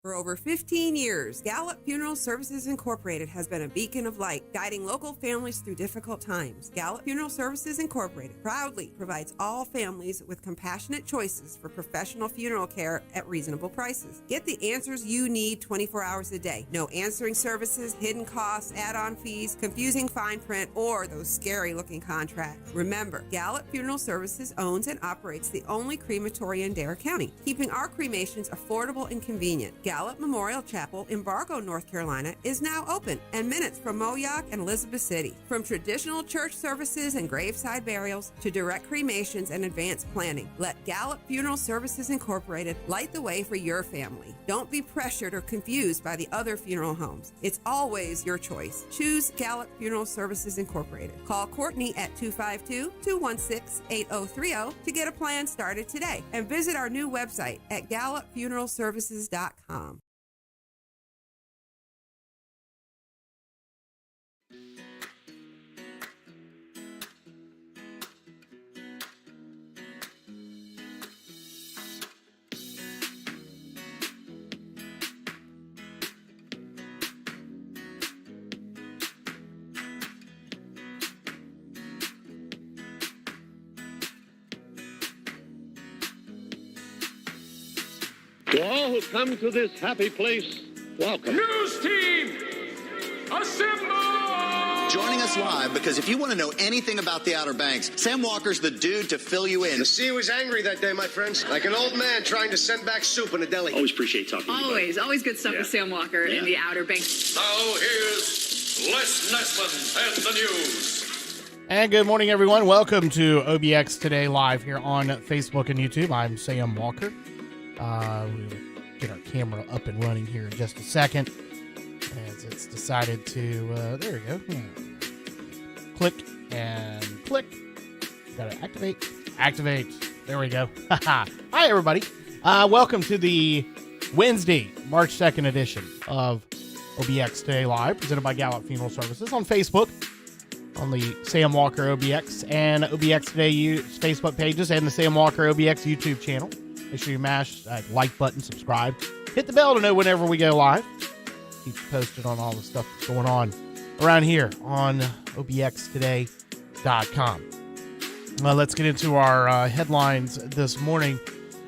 For over 15 years, Gallup Funeral Services Incorporated has been a beacon of light, guiding local families through difficult times. Gallup Funeral Services Incorporated proudly provides all families with compassionate choices for professional funeral care at reasonable prices. Get the answers you need 24 hours a day. No answering services, hidden costs, add-on fees, confusing fine print, or those scary-looking contracts. Remember, Gallup Funeral Services owns and operates the only crematory in Dare County, keeping our cremations affordable and convenient. Gallup Memorial Chapel in Bargo, North Carolina is now open and minutes from Moyock and Elizabeth City. From traditional church services and graveside burials to direct cremations and advanced planning, let Gallup Funeral Services Incorporated light the way for your family. Don't be pressured or confused by the other funeral homes. It's always your choice. Choose Gallup Funeral Services Incorporated. Call Courtney at 252-216-8030 to get a plan started today and visit our new website at gallupfuneralservices.com. To all who come to this happy place, welcome. News team, assemble! Joining us live, because if you want to know anything about the Outer Banks, Sam Walker's the dude to fill you in. The sea was angry that day, my friends. Like an old man trying to send back soup in a deli. Always appreciate talking to you. Always good stuff with Sam Walker in the Outer Banks. Now here's Les Nessman and the news. And good morning, everyone. Welcome to OBX Today live here on Facebook and YouTube. I'm Sam Walker. We'll get our camera up and running here in just a second, as it's decided to, there we go. Click and click. Gotta activate. There we go. Hi, everybody. Welcome to the Wednesday, March 2nd edition of OBX Today Live, presented by Gallup Funeral Services on Facebook, on the Sam Walker OBX and OBX Today Facebook pages, and the Sam Walker OBX YouTube channel. Make sure you mash that like button, subscribe, hit the bell to know whenever we go live. Keep you posted on all the stuff that's going on around here on obxtoday.com. Let's get into our headlines this morning.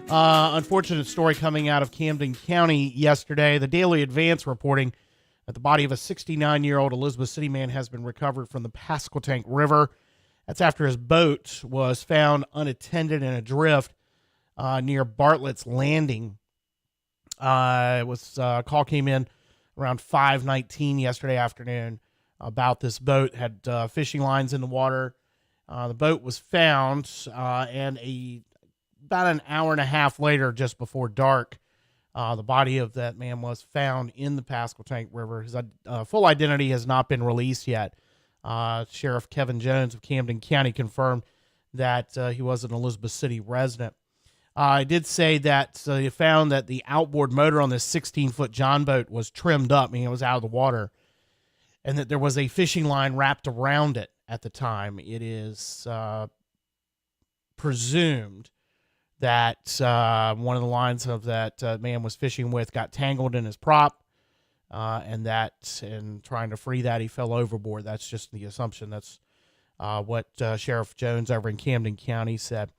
Unfortunate story coming out of Camden County yesterday. The Daily Advance reporting that the body of a 69-year-old Elizabeth City man has been recovered from the Pasquotank River. That's after his boat was found unattended in a drift near Bartlett's Landing. Call came in around 5:19 yesterday afternoon about this boat, had fishing lines in the water. The boat was found, and about an hour and a half later, just before dark, the body of that man was found in the Pasquotank River. His full identity has not been released yet. Sheriff Kevin Jones of Camden County confirmed that he was an Elizabeth City resident. I did say that you found that the outboard motor on this 16-foot John boat was trimmed up, meaning it was out of the water, and that there was a fishing line wrapped around it at the time. It is presumed that one of the lines of that man was fishing with got tangled in his prop, and that in trying to free that, he fell overboard. That's just the assumption. That's what Sheriff Jones over in Camden County said.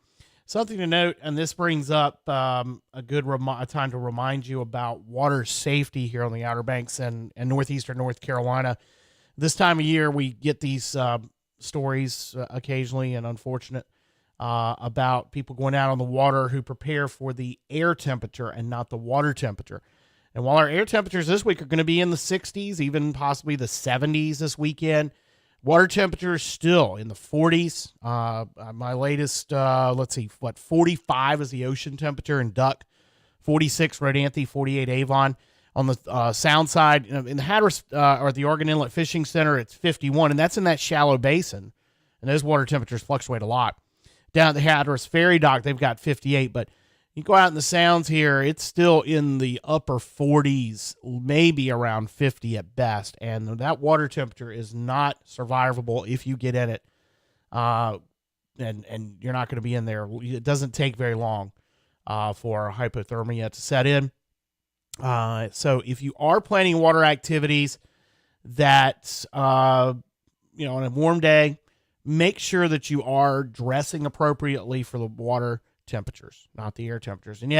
Something to note, and this brings up a good time to remind you about water safety here on the Outer Banks and northeastern North Carolina. This time of year, we get these stories occasionally, and unfortunate, about people going out on the water who prepare for the air temperature and not the water temperature. And while our air temperatures this week are going to be in the 60s, even possibly the 70s this weekend, water temperature is still in the 40s. My latest, 45 is the ocean temperature in Duck, 46 Rodanthe, 48 Avon. On the sound side, in the Hatteras or the Oregon Inlet Fishing Center, it's 51, and that's in that shallow basin. And those water temperatures fluctuate a lot. Down at the Hatteras Ferry Dock, they've got 58, but you go out in the sounds here, it's still in the upper 40s, maybe around 50 at best. And that water temperature is not survivable if you get in it. And you're not going to be in there. It doesn't take very long for hypothermia to set in. So if you are planning water activities that, on a warm day, make sure that you are dressing appropriately for the water temperatures, not the air temperatures. And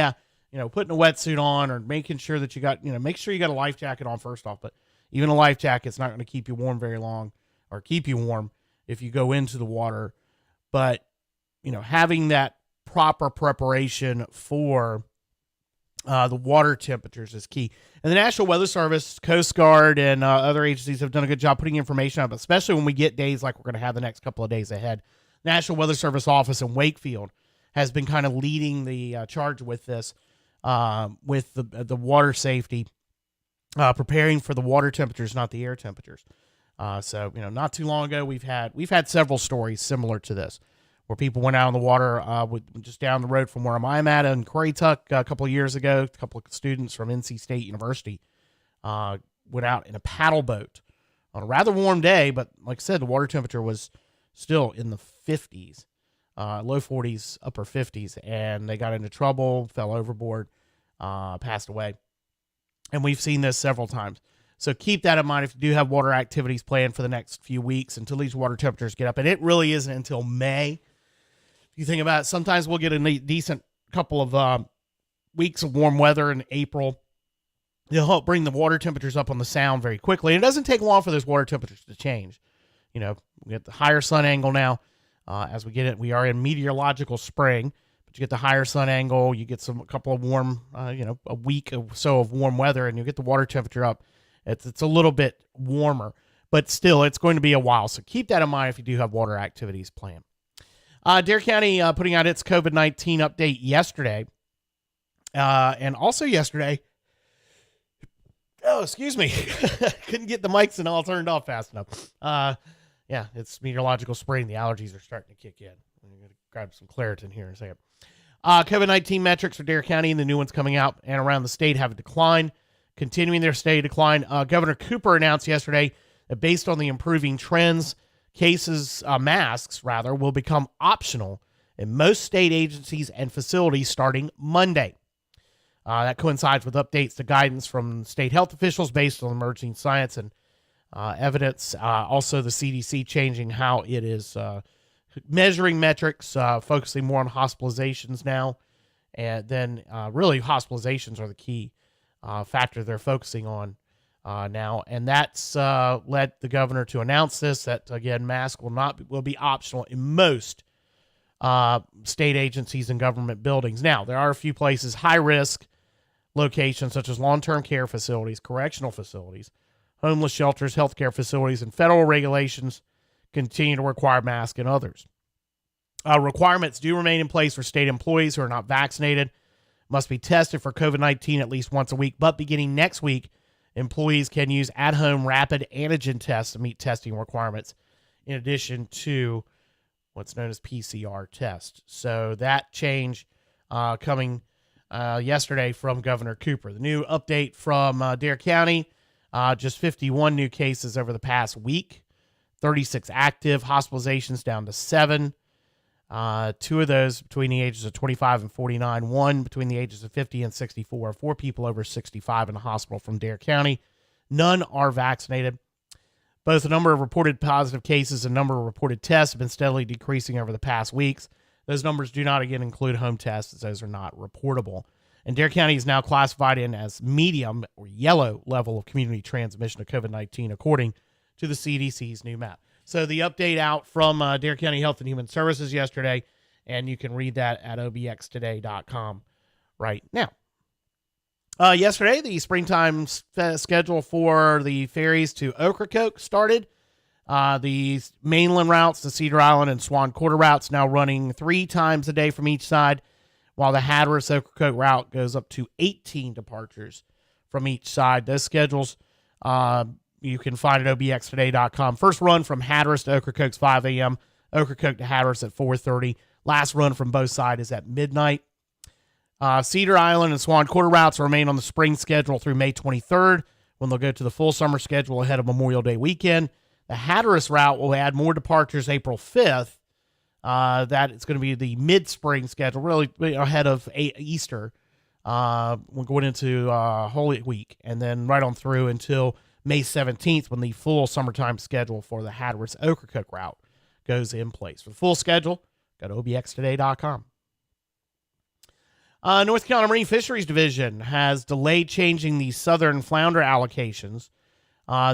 putting a wetsuit on or making sure that you got, make sure you got a life jacket on first off, but even a life jacket's not going to keep you warm very long or keep you warm if you go into the water. But, having that proper preparation for the water temperatures is key. And the National Weather Service, Coast Guard, and other agencies have done a good job putting information up, especially when we get days like we're going to have the next couple of days ahead. National Weather Service office in Wakefield has been kind of leading the charge with this, with the water safety, preparing for the water temperatures, not the air temperatures. So not too long ago, we've had several stories similar to this, where people went out on the water just down the road from where I'm at in Currituck a couple of years ago. A couple of students from NC State University went out in a paddle boat on a rather warm day, but like I said, the water temperature was still in the 50s, low 40s, upper 50s, and they got into trouble, fell overboard, passed away. And we've seen this several times. So keep that in mind if you do have water activities planned for the next few weeks until these water temperatures get up. And it really isn't until May. If you think about it, sometimes we'll get a decent couple of weeks of warm weather in April. It'll help bring the water temperatures up on the sound very quickly. And it doesn't take long for those water temperatures to change. We get the higher sun angle now. As we get it, we are in meteorological spring. But you get the higher sun angle. You get a couple of warm, a week or so of warm weather, and you get the water temperature up. It's a little bit warmer, but still, it's going to be a while. So keep that in mind if you do have water activities planned. Dare County putting out its COVID-19 update yesterday. And also yesterday, excuse me, couldn't get the mics and all turned off fast enough. It's meteorological spring. The allergies are starting to kick in. I'm going to grab some Claritin here in a second. COVID-19 metrics for Dare County and the new ones coming out and around the state have declined. Continuing their steady decline. Governor Cooper announced yesterday that based on the improving trends, masks will become optional in most state agencies and facilities starting Monday. That coincides with updates to guidance from state health officials based on emerging science and evidence. Also, the CDC changing how it is measuring metrics, focusing more on hospitalizations now. And then really hospitalizations are the key factor they're focusing on now, and that's led the governor to announce this, that again, masks will be optional in most state agencies and government buildings. Now, there are a few places, high risk locations such as long-term care facilities, correctional facilities, homeless shelters, healthcare facilities, and federal regulations continue to require masks, and others. Requirements do remain in place for state employees who are not vaccinated, must be tested for COVID-19 at least once a week, but beginning next week, employees can use at-home rapid antigen tests to meet testing requirements, in addition to what's known as PCR tests. So that change coming yesterday from Governor Cooper. The new update from Dare County, just 51 new cases over the past week, 36 active, hospitalizations down to 7. 2 of those between the ages of 25 and 49, 1 between the ages of 50 and 64, 4 people over 65 in the hospital from Dare County. None are vaccinated. Both the number of reported positive cases and number of reported tests have been steadily decreasing over the past weeks. Those numbers do not, again, include home tests, as those are not reportable. And Dare County is now classified in as medium or yellow level of community transmission of COVID-19, according to the CDC's new map. So the update out from Dare County Health and Human Services yesterday, and you can read that at obxtoday.com right now. Yesterday, the springtime schedule for the ferries to Ocracoke started. The mainland routes, the Cedar Island and Swan Quarter routes, now running 3 times a day from each side, while the Hatteras Ocracoke route goes up to 18 departures from each side. Those schedules you can find at obxtoday.com. First run from Hatteras to Ocracoke's 5 a.m., Ocracoke to Hatteras at 4:30. Last run from both sides is at midnight. Cedar Island and Swan Quarter routes remain on the spring schedule through May 23rd, when they'll go to the full summer schedule ahead of Memorial Day weekend. The Hatteras route will add more departures April 5th. That is going to be the mid-spring schedule, really ahead of Easter, We're going into Holy Week, and then right on through until May 17th when the full summertime schedule for the Hatteras Ocracoke route goes in place. For the full schedule, go to obxtoday.com. North Carolina Marine Fisheries Division has delayed changing the southern flounder allocations.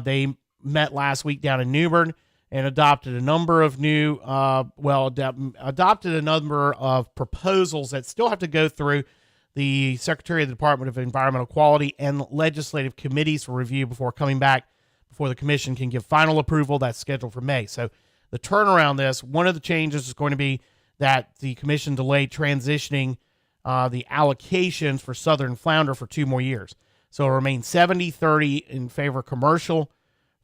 They met last week down in New Bern and adopted a number of new, adopted a number of proposals that still have to go through the Secretary of the Department of Environmental Quality and legislative committees for review before coming back before the commission can give final approval. That's scheduled for May. So the turnaround this, one of the changes is going to be that the commission delayed transitioning the allocations for southern flounder for 2 more years. So it'll remain 70-30 in favor of commercial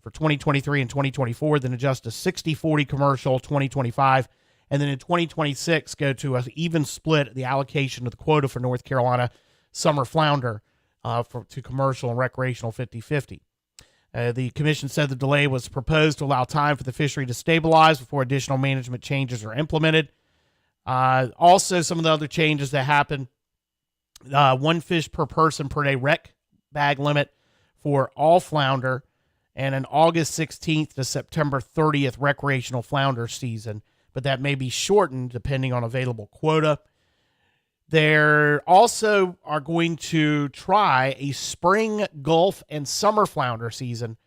for 2023 and 2024, then adjust to 60-40 commercial 2025, and then in 2026 go to an even split the allocation of the quota for North Carolina summer flounder to commercial and recreational 50-50. The commission said the delay was proposed to allow time for the fishery to stabilize before additional management changes are implemented. Also, some of the other changes that happened, 1 fish per person per day rec bag limit for all flounder, and an August 16th to September 30th recreational flounder season, but that may be shortened depending on available quota. They also are going to try a spring Gulf and summer flounder season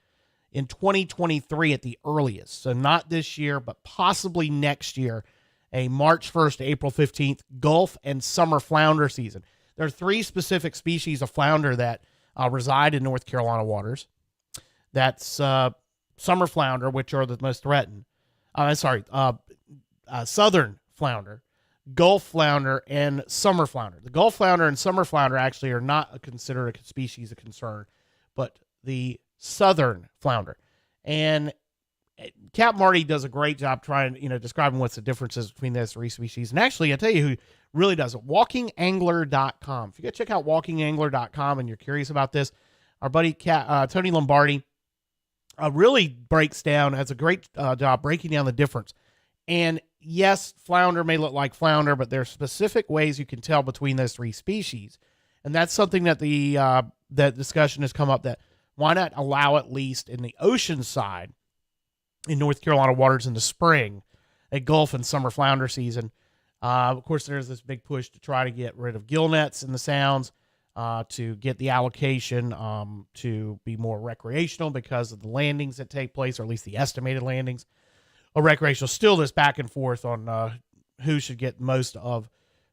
in 2023 at the earliest. So not this year, but possibly next year, a March 1st to April 15th Gulf and summer flounder season. There are 3 specific species of flounder that reside in North Carolina waters. That's summer flounder, which are the most threatened. Southern flounder, Gulf flounder, and summer flounder. The Gulf flounder and summer flounder actually are not considered a species of concern, but the southern flounder. And Cap Marty does a great job trying, describing what's the differences between those 3 species. And actually, I'll tell you who really does it, walkingangler.com. If you go check out walkingangler.com and you're curious about this, our buddy Tony Lombardi really breaks down, has a great job breaking down the difference. And yes, flounder may look like flounder, but there are specific ways you can tell between those 3 species. And that's something that that discussion has come up, that why not allow, at least in the ocean side, in North Carolina waters in the spring, a Gulf and summer flounder season. Of course, there's this big push to try to get rid of gill nets in the sounds, to get the allocation to be more recreational because of the landings that take place, or at least the estimated landings of recreational. Still this back and forth on who should get most of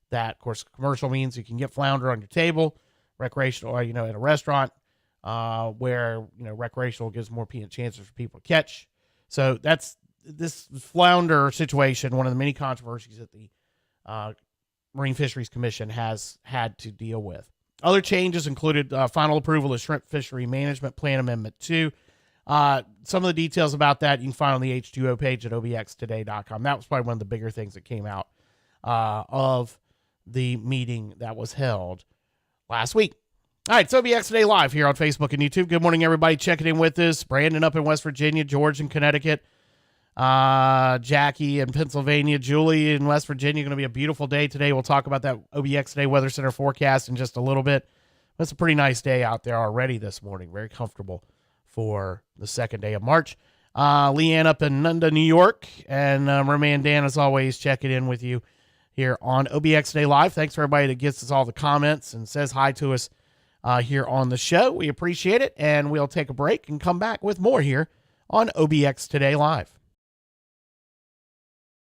that. Of course, commercial means you can get flounder on your table, recreational, or, at a restaurant, where, recreational gives more chances for people to catch. So that's this flounder situation, one of the many controversies that the Marine Fisheries Commission has had to deal with. Other changes included final approval of Shrimp Fishery Management Plan Amendment 2. Some of the details about that you can find on the H2O page at obxtoday.com. That was probably one of the bigger things that came out of the meeting that was held last week. All right, it's OBX Today Live here on Facebook and YouTube. Good morning, everybody checking in with us. Brandon up in West Virginia, George in Connecticut, Jackie in Pennsylvania, Julie in West Virginia. Going to be a beautiful day today. We'll talk about that OBX Today Weather Center forecast in just a little bit. It's a pretty nice day out there already this morning. Very comfortable for the second day of March. Leanne up in Nunda, New York, and Merman Dan, as always, checking in with you here on OBX Today Live. Thanks for everybody that gets us all the comments and says hi to us here on the show. We appreciate it, and we'll take a break and come back with more here on OBX Today Live.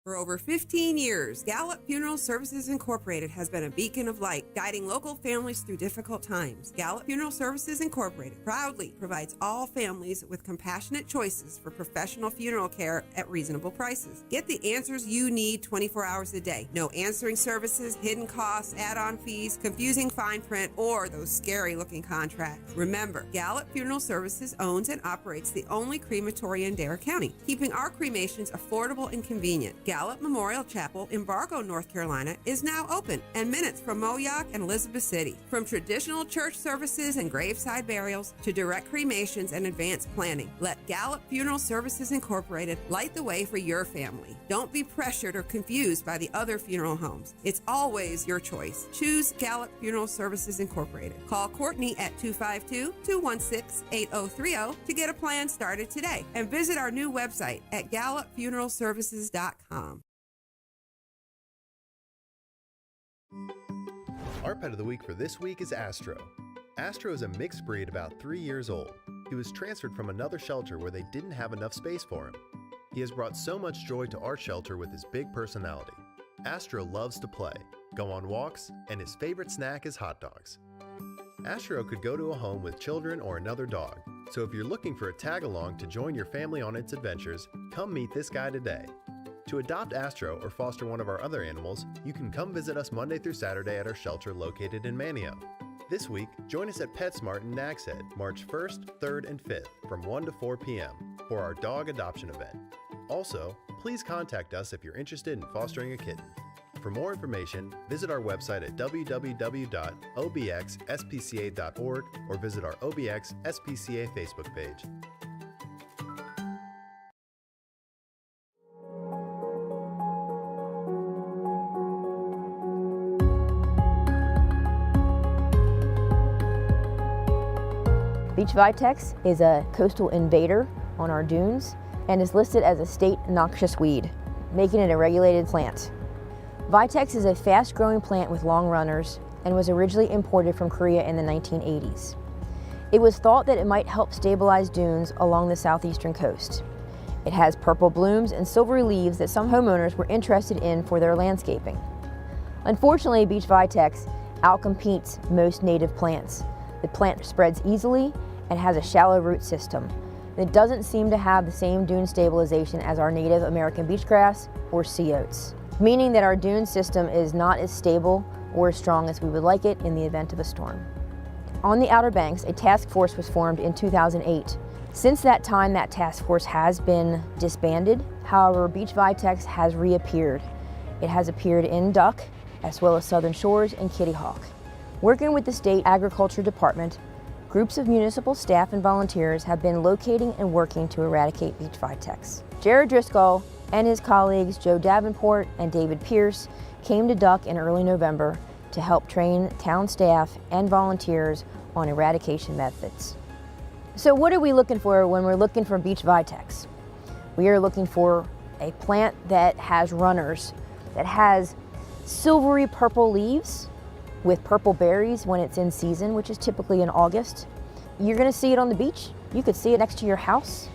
For over 15 years, Gallup Funeral Services Incorporated has been a beacon of light, guiding local families through difficult times. Gallup Funeral Services Incorporated proudly provides all families with compassionate choices for professional funeral care at reasonable prices. Get the answers you need 24 hours a day. No answering services, hidden costs, add-on fees, confusing fine print, or those scary-looking contracts. Remember, Gallup Funeral Services owns and operates the only crematory in Dare County, keeping our cremations affordable and convenient. Gallup Memorial Chapel in Bargo, North Carolina is now open and minutes from Moyock and Elizabeth City. From traditional church services and graveside burials to direct cremations and advanced planning, let Gallup Funeral Services Incorporated light the way for your family. Don't be pressured or confused by the other funeral homes. It's always your choice. Choose Gallup Funeral Services Incorporated. Call Courtney at 252-216-8030 to get a plan started today, and visit our new website at gallupfuneralservices.com. Our pet of the week for this week is Astro. Astro is a mixed breed about 3 years old. He was transferred from another shelter where they didn't have enough space for him. He has brought so much joy to our shelter with his big personality. Astro loves to play, go on walks, and his favorite snack is hot dogs. Astro could go to a home with children or another dog, so if you're looking for a tag-along to join your family on its adventures, come meet this guy today. To adopt Astro or foster one of our other animals, you can come visit us Monday through Saturday at our shelter located in Manio. This week, join us at PetSmart in Nags Head, March 1st, 3rd, and 5th from 1 to 4 p.m. for our dog adoption event. Also, please contact us if you're interested in fostering a kitten. For more information, visit our website at www.obxspca.org or visit our OBX SPCA Facebook page. Beach Vitex is a coastal invader on our dunes and is listed as a state noxious weed, making it a regulated plant. Vitex is a fast-growing plant with long runners and was originally imported from Korea in the 1980s. It was thought that it might help stabilize dunes along the southeastern coast. It has purple blooms and silvery leaves that some homeowners were interested in for their landscaping. Unfortunately, Beach Vitex outcompetes most native plants. The plant spreads easily and has a shallow root system. It doesn't seem to have the same dune stabilization as our native American beachgrass or sea oats, meaning that our dune system is not as stable or as strong as we would like it in the event of a storm. On the Outer Banks, a task force was formed in 2008. Since that time, that task force has been disbanded. However, Beach Vitex has reappeared. It has appeared in Duck, as well as Southern Shores and Kitty Hawk. Working with the State Agriculture Department, groups of municipal staff and volunteers have been locating and working to eradicate Beach Vitex. Jared Driscoll and his colleagues Joe Davenport and David Pierce came to Duck in early November to help train town staff and volunteers on eradication methods. So what are we looking for when we're looking for Beach Vitex? We are looking for a plant that has runners, that has silvery purple leaves with purple berries when it's in season, which is typically in August. You're gonna see it on the beach. You could see it next to your house.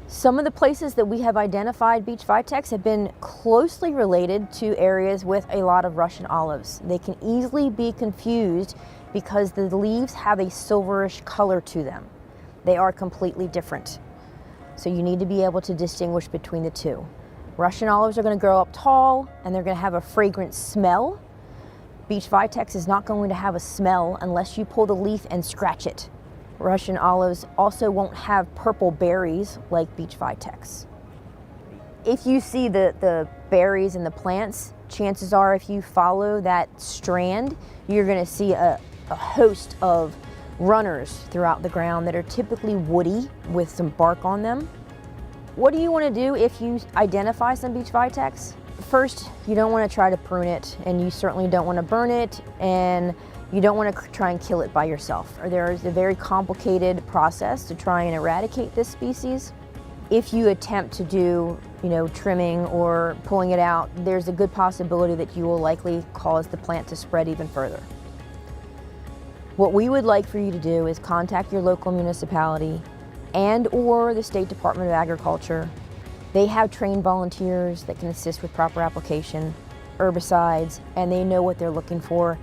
Some of the places that we have identified Beach Vitex have been closely related to areas with a lot of Russian olives. They can easily be confused because the leaves have a silverish color to them. They are completely different. So you need to be able to distinguish between the two. Russian olives are gonna grow up tall and they're gonna have a fragrant smell. Beach Vitex is not going to have a smell unless you pull the leaf and scratch it. Russian olives also won't have purple berries like Beach Vitex. If you see the berries in the plants, chances are if you follow that strand, you're gonna see a host of runners throughout the ground that are typically woody with some bark on them. What do you wanna do if you identify some Beach Vitex? First, you don't want to try to prune it, and you certainly don't want to burn it, and you don't want to try and kill it by yourself. There is a very complicated process to try and eradicate this species. If you attempt to do, trimming or pulling it out, there's a good possibility that you will likely cause the plant to spread even further. What we would like for you to do is contact your local municipality and/or the State Department of Agriculture. They have trained volunteers that can assist with proper application, herbicides, and they know what they're looking for,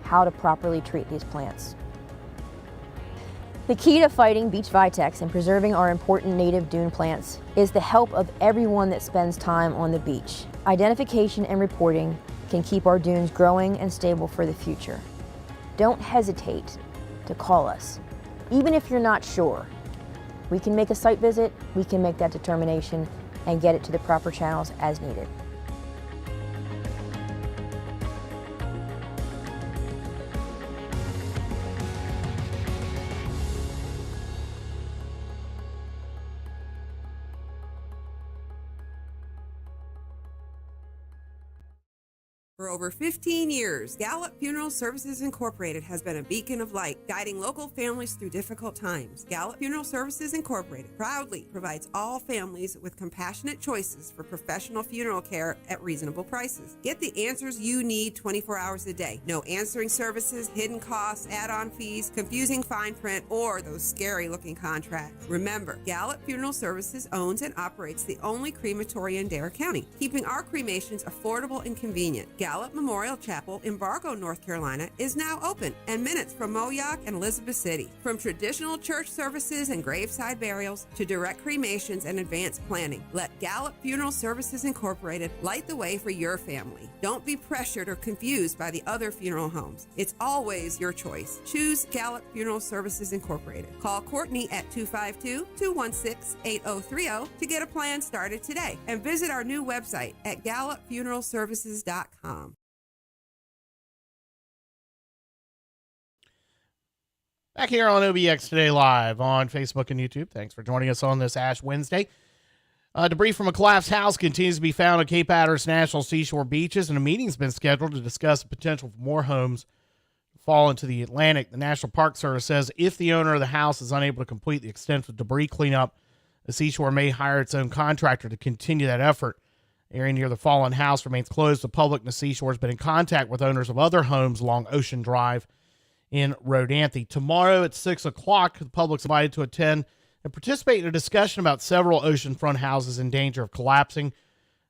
how to properly treat these plants. The key to fighting Beach Vitex and preserving our important native dune plants is the help of everyone that spends time on the beach. Identification and reporting can keep our dunes growing and stable for the future. Don't hesitate to call us, even if you're not sure. We can make a site visit, we can make that determination, and get it to the proper channels as needed. For over 15 years, Gallup Funeral Services Incorporated has been a beacon of light, guiding local families through difficult times. Gallup Funeral Services Incorporated proudly provides all families with compassionate choices for professional funeral care at reasonable prices. Get the answers you need 24 hours a day. No answering services, hidden costs, add-on fees, confusing fine print, or those scary-looking contracts. Remember, Gallup Funeral Services owns and operates the only crematory in Dare County, keeping our cremations affordable and convenient. Gallup Memorial Chapel in Bargo, North Carolina is now open and minutes from Moyock and Elizabeth City. From traditional church services and graveside burials to direct cremations and advanced planning, let Gallup Funeral Services Incorporated light the way for your family. Don't be pressured or confused by the other funeral homes. It's always your choice. Choose Gallup Funeral Services Incorporated. Call Courtney at 252-216-8030 to get a plan started today and visit our new website at gallupfuneralservices.com. Back here on OBX Today Live on Facebook and YouTube. Thanks for joining us on this Ash Wednesday. Debris from a collapsed house continues to be found on Cape Hatteras National Seashore beaches, and a meeting's been scheduled to discuss the potential for more homes to fall into the Atlantic. The National Park Service says if the owner of the house is unable to complete the extensive debris cleanup, the seashore may hire its own contractor to continue that effort. The area near the fallen house remains closed to the public, and the seashore has been in contact with owners of other homes along Ocean Drive in Rodanthe. Tomorrow at 6 o'clock, the public's invited to attend and participate in a discussion about several oceanfront houses in danger of collapsing.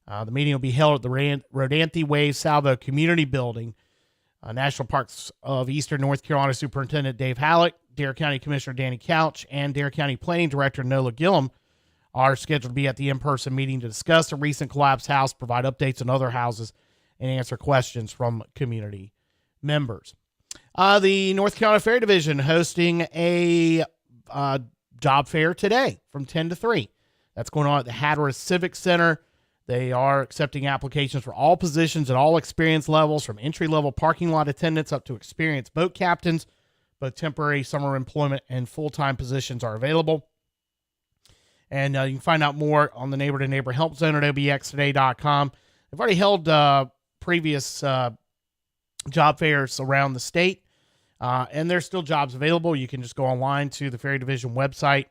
The meeting will be held at the Rodanthe Wave Salvo Community Building. National Parks of Eastern North Carolina Superintendent Dave Halleck, Dare County Commissioner Danny Couch, and Dare County Planning Director Nola Gillum are scheduled to be at the in-person meeting to discuss the recent collapsed house, provide updates on other houses, and answer questions from community members. The North Carolina Fair Division hosting a job fair today from 10 to 3. That's going on at the Hatteras Civic Center. They are accepting applications for all positions at all experience levels, from entry-level parking lot attendants up to experienced boat captains. Both temporary summer employment and full-time positions are available. And you can find out more on the Neighbor to Neighbor Help Zone at obxtoday.com. They've already held previous job fairs around the state, and there's still jobs available. You can just go online to the Fair Division website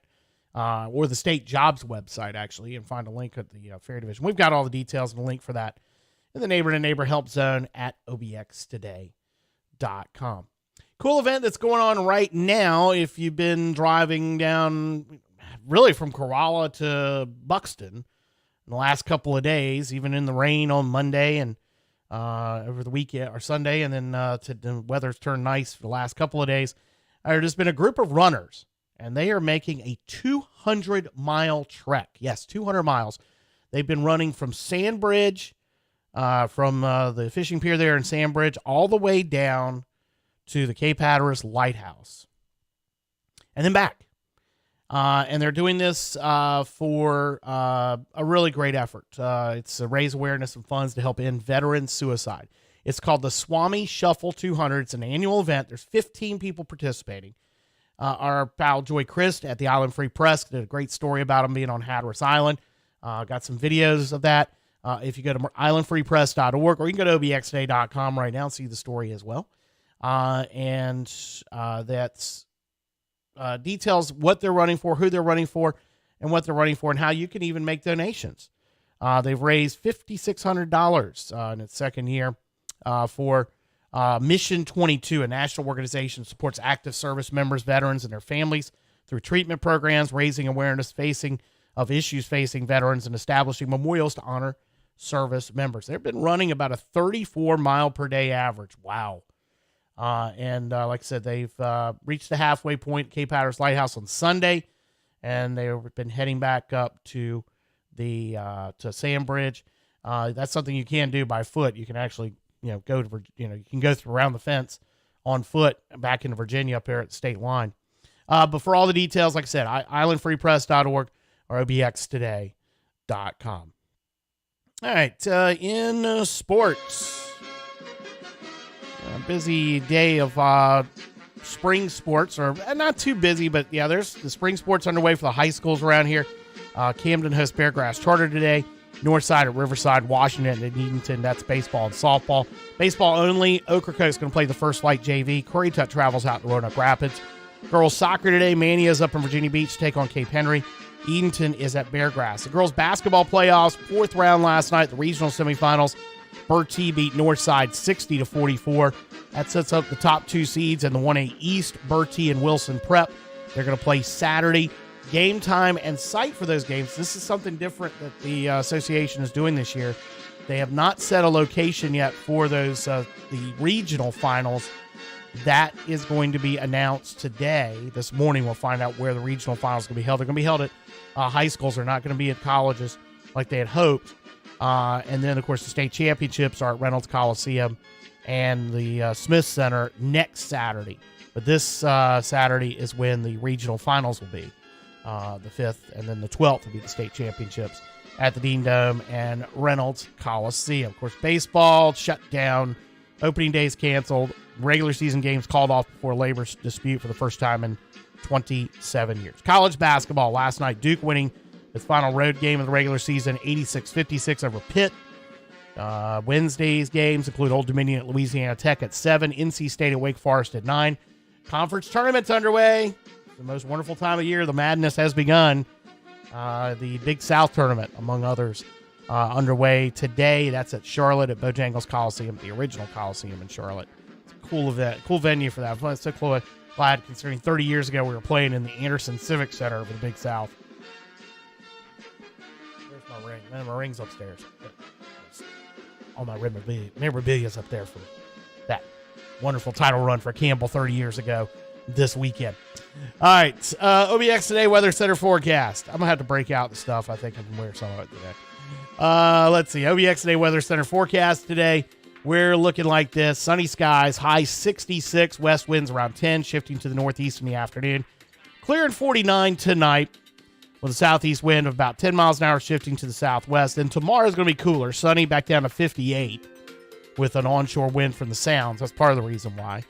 or the state jobs website, actually, and find a link at the Fair Division. We've got all the details and a link for that in the Neighbor to Neighbor Help Zone at obxtoday.com. Cool event that's going on right now. If you've been driving down really from Corolla to Buxton in the last couple of days, even in the rain on Monday and over the weekend or Sunday, and then the weather's turned nice for the last couple of days. There's been a group of runners, and they are making a 200-mile trek. Yes, 200 miles. They've been running from Sandbridge, from the fishing pier there in Sandbridge, all the way down to the Cape Hatteras Lighthouse, and then back. And they're doing this for a really great effort. It's to raise awareness and funds to help end veteran suicide. It's called the Swami Shuffle 200. It's an annual event. There's 15 people participating. Our pal Joy Christ at the Island Free Press did a great story about him being on Hatteras Island. Got some videos of that. If you go to islandfreepress.org, or you can go to obxtoday.com right now and see the story as well. That's details what they're running for, who they're running for, and what they're running for, and how you can even make donations. They've raised $5,600 in its second year for Mission 22, a national organization that supports active service members, veterans, and their families through treatment programs, raising awareness of issues facing veterans, and establishing memorials to honor service members. They've been running about a 34-mile-per-day average. Wow. And like I said, they've reached the halfway point, Cape Hatteras Lighthouse, on Sunday, and they've been heading back up to the to Sandbridge. That's something you can do by foot. You can actually, go to, you can go around the fence on foot back into Virginia up there at the state line. But for all the details, like I said, islandfreepress.org or obxtoday.com. All right, in sports. A busy day of spring sports, or not too busy, but there's the spring sports underway for the high schools around here. Camden hosts Beargrass Charter today. Northside at Riverside, Washington at Edenton. That's baseball and softball. Baseball only. Ocracoke is going to play the First Light JV. Currituck travels out to Roanoke Rapids. Girls soccer today. Mania is up in Virginia Beach to take on Cape Henry. Edenton is at Beargrass. The girls basketball playoffs, 4th round last night, the regional semifinals. Bertie beat Northside 60-44. That sets up the top 2 seeds in the 1A East. Bertie and Wilson Prep. They're going to play Saturday. Game time and site for those games. This is something different that the association is doing this year. They have not set a location yet for those the regional finals. That is going to be announced today. This morning we'll find out where the regional finals are going to be held. They're going to be held at high schools. They're not going to be at colleges like they had hoped. And then, of course, the state championships are at Reynolds Coliseum and the Smith Center next Saturday. But this Saturday is when the regional finals will be. The 5th, and then the 12th will be the state championships at the Dean Dome and Reynolds Coliseum. Of course, baseball shut down. Opening days canceled. Regular season games called off before labor dispute for the first time in 27 years. College basketball last night. Duke winning its final road game of the regular season, 86-56 over Pitt. Wednesday's games include Old Dominion at Louisiana Tech at 7, NC State at Wake Forest at 9. Conference tournaments underway. The most wonderful time of year. The madness has begun. The Big South tournament, among others, underway today. That's at Charlotte at Bojangles Coliseum, the original Coliseum in Charlotte. It's a cool event, cool venue for that. I'm so glad, considering 30 years ago we were playing in the Anderson Civic Center of the Big South. Where's my ring? Man, my ring's upstairs. All my memorabilia's up there for that wonderful title run for Campbell 30 years ago this weekend. All right, OBX Today Weather Center forecast. I'm going to have to break out the stuff. I think I can wear some of it today. Let's see. OBX Today Weather Center forecast today. We're looking like this. Sunny skies, high 66, west winds around 10, shifting to the northeast in the afternoon. Clear and 49 tonight with a southeast wind of about 10 miles an hour, shifting to the southwest. Then tomorrow's going to be cooler, sunny, back down to 58 with an onshore wind from the sounds. That's part of the reason why.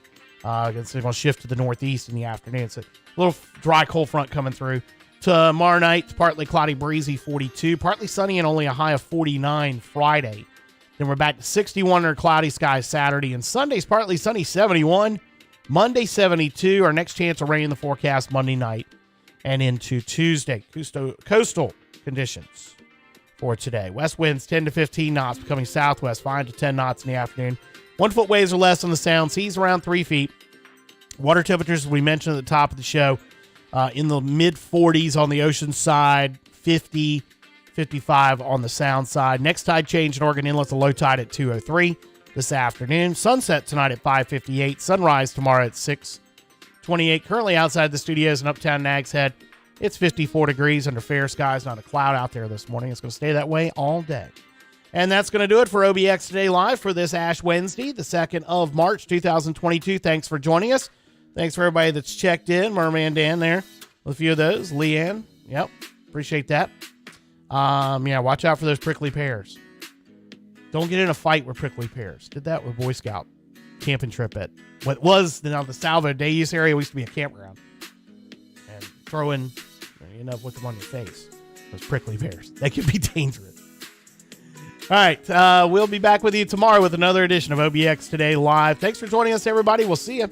It's going to shift to the northeast in the afternoon. It's a little dry cold front coming through. Tomorrow night, partly cloudy, breezy, 42. Partly sunny and only a high of 49 Friday. Then we're back to 61 under cloudy skies Saturday. And Sunday's partly sunny, 71. Monday, 72. Our next chance of rain in the forecast Monday night and into Tuesday. Coastal conditions for today. West winds 10 to 15 knots, becoming southwest 5 to 10 knots in the afternoon. 1 foot waves or less on the sound. Seas around 3 feet. Water temperatures, as we mentioned at the top of the show, in the mid-40s on the ocean side, 50, 55 on the sound side. Next tide change in Oregon Inlet's a low tide at 2:03 this afternoon. Sunset tonight at 5:58. Sunrise tomorrow at 6:28. Currently outside the studios in Uptown Nags Head, it's 54 degrees under fair skies. Not a cloud out there this morning. It's going to stay that way all day. And that's going to do it for OBX Today Live for this Ash Wednesday, the 2nd of March, 2022. Thanks for joining us. Thanks for everybody that's checked in. Merman Dan there with a few of those. Leanne, yep, appreciate that. Watch out for those prickly pears. Don't get in a fight with prickly pears. Did that with Boy Scout camping trip at what was now the Salvo Deus area. We used to be a campground. And throwing, you end up with them on your face. Those prickly pears. They can be dangerous. All right, we'll be back with you tomorrow with another edition of OBX Today Live. Thanks for joining us, everybody. We'll see you.